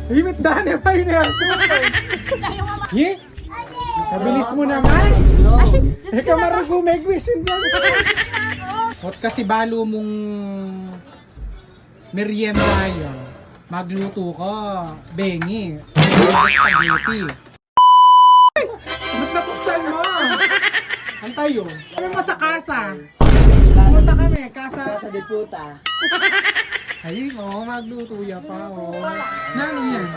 Himit dahil pa yun yan. Ye? Mabilis mo naman. Ikaw marugo may wish yun dyan. Hot kasi balo mong merienda yun. Magluto ka. Bengi. Merienda spaghetti. Ba't napuksan mo? Antay yun. Kami mo sa kasa. Pumunta kami. Kasa. Sa diputa. Ay, oo. Magluto ya pa. Oo. Na ano yan?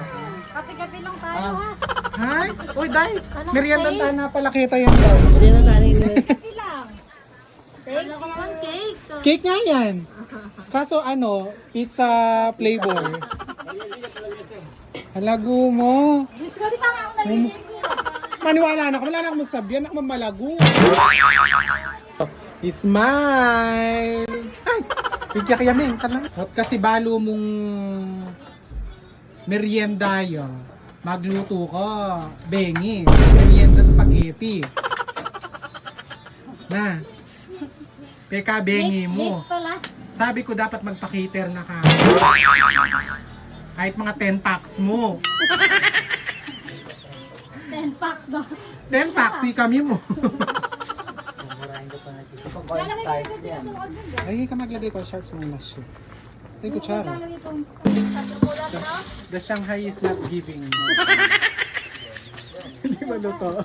Kape-kape lang tayo ha. Hay? Uy, day. Merienda tayo na pala kita yan daw. Hindi na tayo Kape lang. Cake? Ano naman cake? Cake nga yan. Kaso ano, pizza flavor. Halago mo. Sorry pa nga ako naliligo. Maniwala na ako. Wala na akong masabihan. Ako mamalago. Smile! Ay! Bigyan kaya may ka lang. Hot kasi balo mong merienda yun. Magluto ka. Bengi. Merienda spaghetti. Na. Peka, bengi mo. Cake pala. Sabi ko dapat magpa-cater na ka. Kahit mga 10 packs mo. 10 packs daw. 10 packs, kami mo. Lalagay ko kasi sa suod dun. Ay, ka maglagay ko shorts mo na siya. Ay, kutsara. Lalagay itong sa The Shanghai is not giving. Hindi ba luto?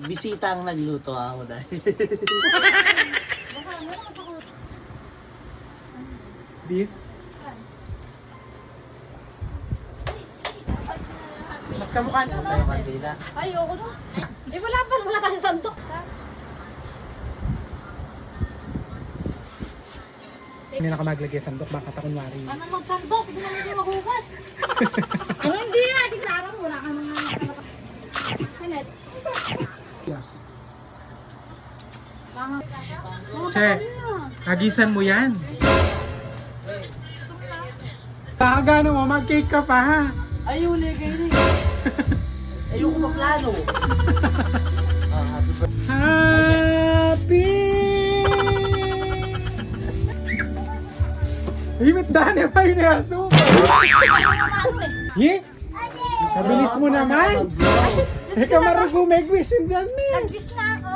Bisita ang nagluto ako dahil. Beef? Mas kamukha na. Sa kandila. Ay, ako no. Eh, wala pa. Wala kasi sandok. Hindi na ka maglagay sandok, baka takunwari. Ano magsandok? Hindi naman kayo maghugas. Ano hindi nga? Di klarang wala ka mga sanet. Yes. Mga Che, agisan mo yan. Kakagano mo, mag-cake ka pa ha. Ay, uli kayo rin. Ayoko maplano. Happy! Himit dahil pa yun yan. Super! Ye? Mabilis mo naman. Ikaw marugo may wish yun dyan, men. Nag-wish na ako.